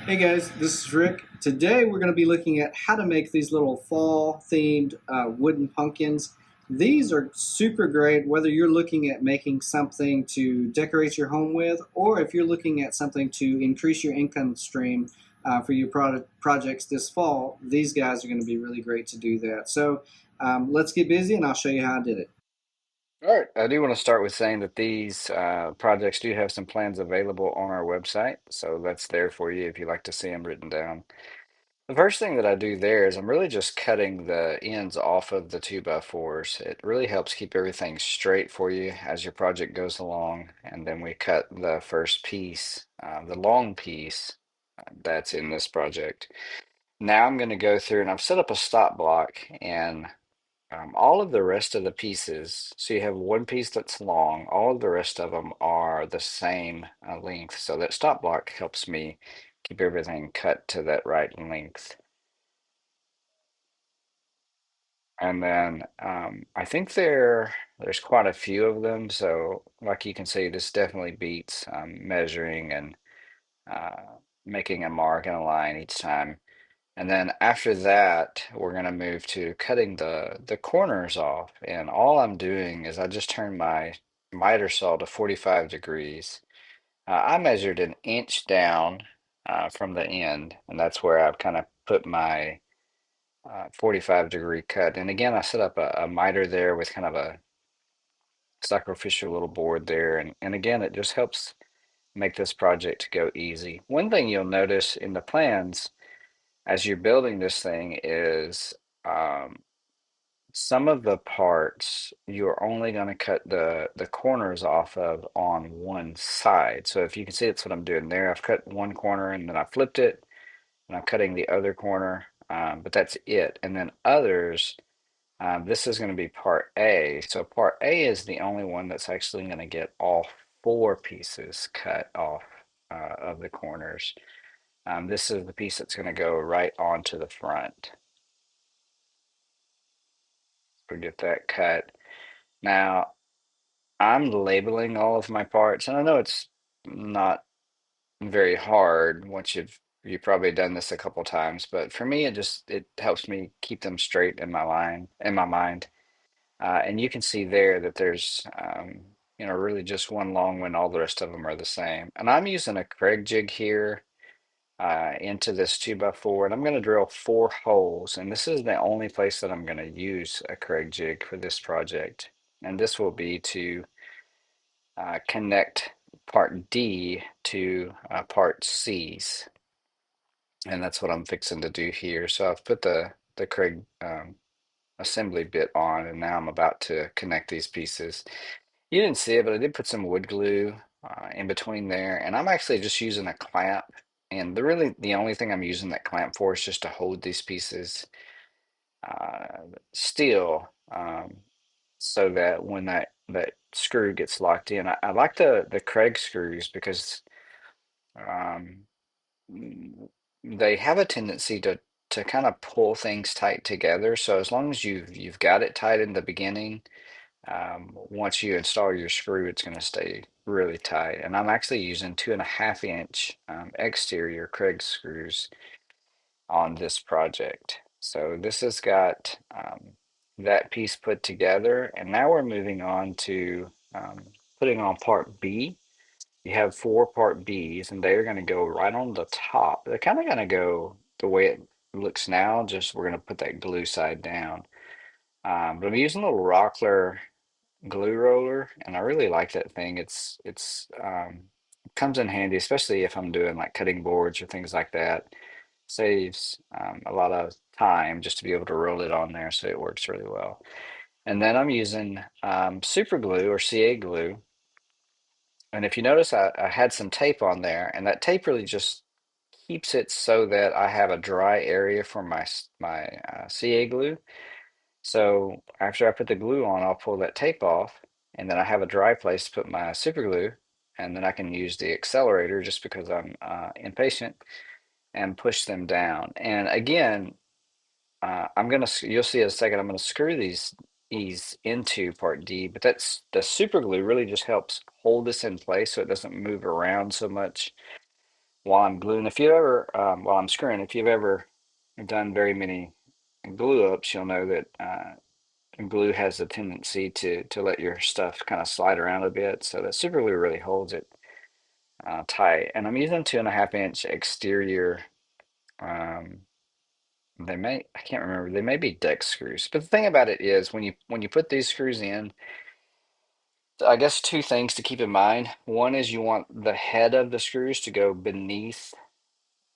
Hey guys, this is Rick. Today we're going to be looking at how to make these little fall themed wooden pumpkins. These are super great whether you're looking at making something to decorate your home with, or if you're looking at something to increase your income stream for your projects this fall. These guys are going to be really great to do that. So let's get busy and I'll show you how I did it. All right, I do want to start with saying that these projects do have some plans available on our website, so that's there for you if you'd like to see them written down. The first thing that I do there is I'm really just cutting the ends off of the 2x4s. It really helps keep everything straight for you as your project goes along, and then we cut the first piece, the long piece that's in this project. Now I'm going to go through and I've set up a stop block and all of the rest of the pieces, so you have one piece that's long, all of the rest of them are the same length. So that stop block helps me keep everything cut to that right length. And then I think there's quite a few of them. So like you can see, this definitely beats measuring and uh, making a mark and a line each time. And then after that, we're going to move to cutting the corners off. And all I'm doing is I just turn my miter saw to 45 degrees. I measured an inch down from the end, and that's where I've kind of put my 45-degree cut. And again, I set up a miter there with kind of a sacrificial little board there. And again, it just helps make this project go easy. One thing you'll notice in the plans as you're building this thing is um, some of the parts you're only going to cut the corners off of on one side. So if you can see, that's what I'm doing there. I've cut one corner and then I flipped it and I'm cutting the other corner, but that's it. And then others, this is going to be part A. So part A is the only one that's actually going to get all four pieces cut off of the corners. This is the piece that's going to go right onto the front. We get that cut. Now, I'm labeling all of my parts, and I know it's not very hard once you've probably done this a couple times, but for me, it helps me keep them straight in my mind. And you can see there that there's really just one long one. All the rest of them are the same. And I'm using a Kreg jig here into this 2x4, and I'm going to drill 4 holes. And this is the only place that I'm going to use a Kreg jig for this project. And this will be to connect part D to part C's. And that's what I'm fixing to do here. So I've put the Kreg assembly bit on, and now I'm about to connect these pieces. You didn't see it, but I did put some wood glue in between there, and I'm actually just using a clamp. And the only thing I'm using that clamp for is just to hold these pieces still, so that when that screw gets locked in, I like the Kreg screws because um, they have a tendency to kind of pull things tight together. So as long as you've got it tight in the beginning, once you install your screw, it's going to stay really tight. And I'm actually using 2.5 inch exterior Kreg screws on this project. So this has got that piece put together, and now we're moving on to putting on part B. You have 4 part Bs, and they're going to go right on the top. They're kind of going to go the way it looks now, just we're going to put that glue side down. But I'm using a little Rockler glue roller, and I really like that thing. It's comes in handy, especially if I'm doing like cutting boards or things like that. Saves a lot of time just to be able to roll it on there, so it works really well. And then I'm using super glue or CA glue. And if you notice, I had some tape on there, and that tape really just keeps it so that I have a dry area for my CA glue. So after I put the glue on, I'll pull that tape off, and then I have a dry place to put my super glue, and then I can use the accelerator just because I'm impatient and push them down. And again, you'll see in a second, I'm gonna screw these into part D, but that's the super glue really just helps hold this in place so it doesn't move around so much while I'm gluing. If you ever, while I'm screwing, if you've ever done very many glue ups, you'll know that glue has a tendency to let your stuff kind of slide around a bit. So that super glue really holds it tight. And I'm using 2.5 inch exterior. Um, I can't remember. They may be deck screws. But the thing about it is, when you put these screws in, I guess two things to keep in mind. One is you want the head of the screws to go beneath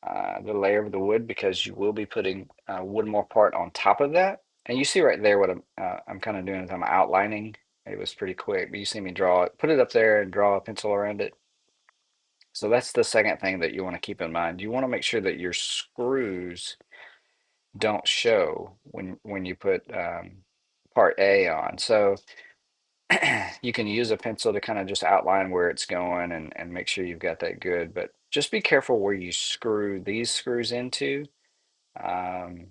the layer of the wood because you will be putting one more part on top of that. And you see right there what I'm kind of doing is I'm outlining. It was pretty quick, but you see me draw it, put it up there and draw a pencil around it. So that's the second thing that you want to keep in mind. You want to make sure that your screws don't show when you put part A on. So you can use a pencil to kind of just outline where it's going and make sure you've got that good. But just be careful where you screw these screws into, um,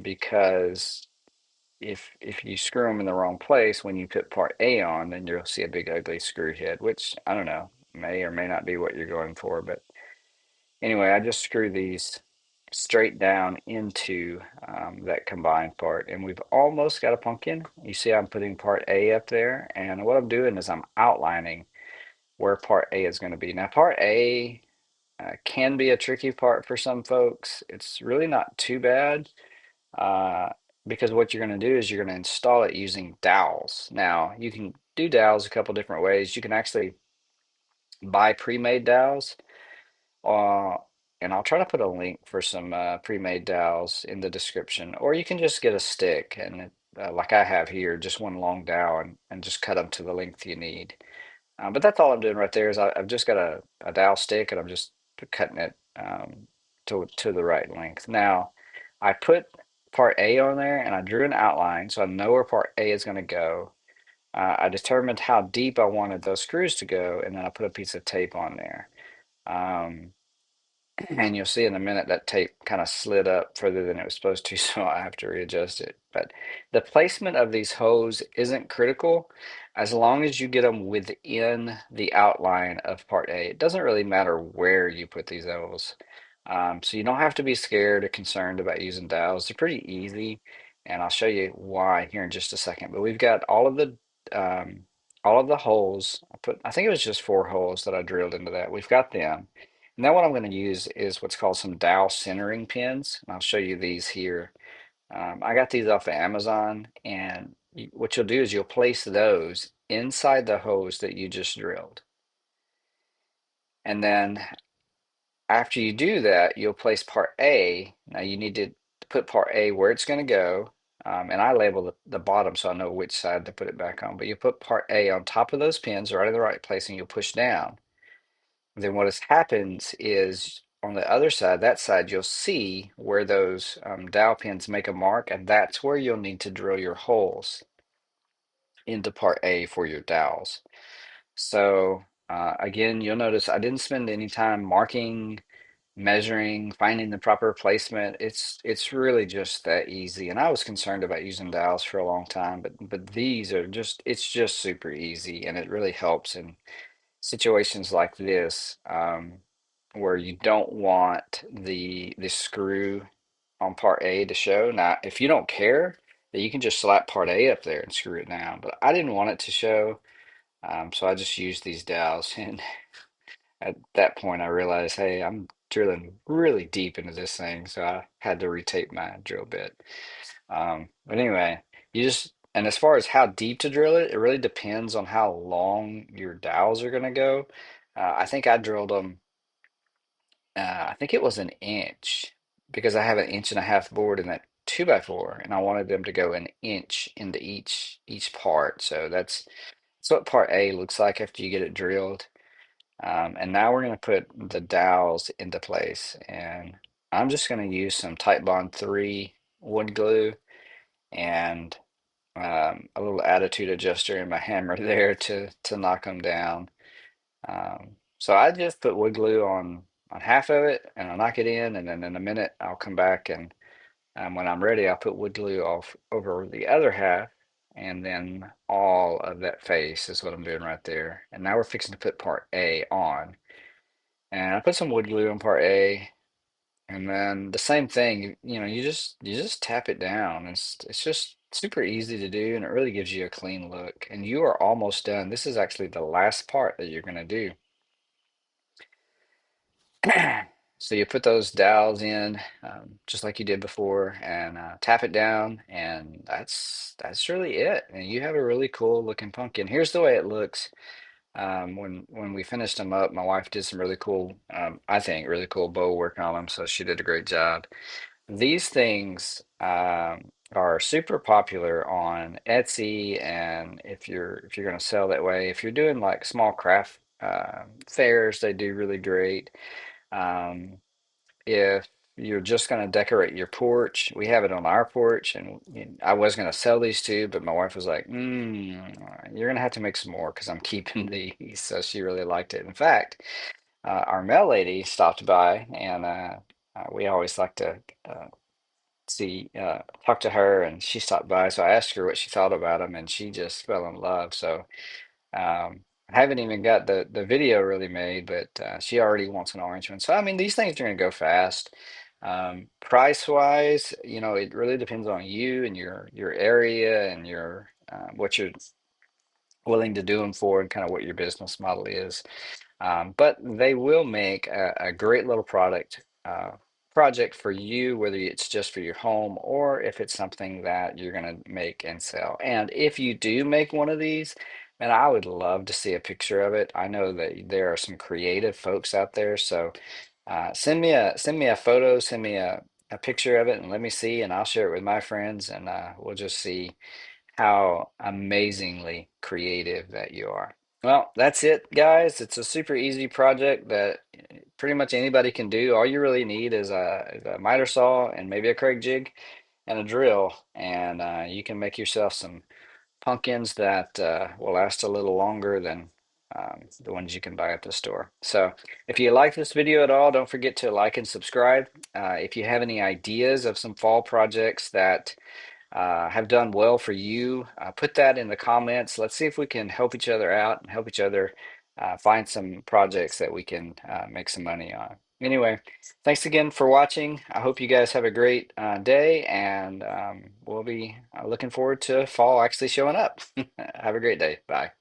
because if you screw them in the wrong place when you put part A on, then you'll see a big ugly screw head, which I don't know, may or may not be what you're going for. But anyway, I just screw these straight down into that combined part, and we've almost got a pumpkin. You see I'm putting part A up there, and what I'm doing is I'm outlining where part A is going to be. Now, part A can be a tricky part for some folks. It's really not too bad, uh, because what you're going to do is you're going to install it using dowels. Now, you can do dowels a couple different ways. You can actually buy pre-made dowels, uh, and I'll try to put a link for some pre-made dowels in the description, or you can just get a stick and like I have here, just one long dowel and just cut them to the length you need. But that's all I'm doing right there is I've just got a dowel stick and I'm just cutting it to the right length. Now, I put part A on there and I drew an outline so I know where part A is going to go. I determined how deep I wanted those screws to go, and then I put a piece of tape on there. Um, and you'll see in a minute that tape kind of slid up further than it was supposed to, so I have to readjust it. But the placement of these hose isn't critical as long as you get them within the outline of part A. It doesn't really matter where you put these holes. So you don't have to be scared or concerned about using dowels. They're pretty easy, and I'll show you why here in just a second. But we've got all of the holes. I think it was just 4 holes that I drilled into that. We've got them. Now what I'm going to use is what's called some dowel centering pins. And I'll show you these here. I got these off of Amazon, and what you'll do is you'll place those inside the hose that you just drilled. And then after you do that, you'll place part A. Now you need to put part A where it's going to go. And I label the bottom so I know which side to put it back on. But you put part A on top of those pins right in the right place, and you'll push down. Then what has happens is on the other side, that side, you'll see where those dowel pins make a mark, and that's where you'll need to drill your holes into part A for your dowels. So again, you'll notice I didn't spend any time marking, measuring, finding the proper placement. It's really just that easy. And I was concerned about using dowels for a long time, but these are just it's just super easy, and it really helps in situations like this, where you don't want the screw on part A to show. Now, if you don't care, then you can just slap part A up there and screw it down. But I didn't want it to show, so I just used these dowels. And at that point, I realized, hey, I'm drilling really deep into this thing, so I had to retape my drill bit. But anyway, and as far as how deep to drill it, it really depends on how long your dowels are going to go. I think I drilled them, I think it was an inch because I have an 1.5 inch board in that 2x4, and I wanted them to go an inch into each part. So that's what part A looks like after you get it drilled. And now we're going to put the dowels into place, and I'm just going to use some Tite Bond 3 wood glue and a little attitude adjuster and my hammer there to knock them down. So I just put wood glue on half of it, and I'll knock it in, and then in a minute I'll come back, and when I'm ready I'll put wood glue off over the other half, and then all of that face is what I'm doing right there. And now we're fixing to put part A on. And I put some wood glue on part A, and then the same thing. You just tap it down. It's just super easy to do, and it really gives you a clean look. And you are almost done. This is actually the last part that you're gonna do. So you put those dowels in, just like you did before, and tap it down, and that's really it. And you have a really cool looking pumpkin. Here's the way it looks. When we finished them up, my wife did some really cool, I think, really cool bow work on them, so she did a great job. These things are super popular on Etsy, and if you're going to sell that way, if you're doing like small craft fairs, they do really great. Um, if you're just going to decorate your porch, we have it on our porch, and I was going to sell these two, but my wife was like, "You're going to have to make some more because I'm keeping these." So she really liked it. In fact, our mail lady stopped by, and we always like to talk to her, and she stopped by. So I asked her what she thought about them, and she just fell in love. So I haven't even got the video really made, but she already wants an orange one. So I mean, these things are going to go fast. Price wise, it really depends on you and your area and your what you're willing to do them for and kind of what your business model is. But they will make a great little project for you, whether it's just for your home or if it's something that you're going to make and sell. And if you do make one of these, man, I would love to see a picture of it. I know that there are some creative folks out there, so send me a photo, send me a picture of it, and let me see, and I'll share it with my friends, and we'll just see how amazingly creative that you are. Well, that's it, guys. It's a super easy project that pretty much anybody can do. All you really need is a miter saw and maybe a Kreg jig and a drill, and you can make yourself some pumpkins that will last a little longer than the ones you can buy at the store. So, if you like this video at all, don't forget to like and subscribe. If you have any ideas of some fall projects that have done well for you, put that in the comments. Let's see if we can help each other out and help each other find some projects that we can make some money on. Anyway, thanks again for watching. I hope you guys have a great day, and we'll be looking forward to fall actually showing up. Have a great day. Bye.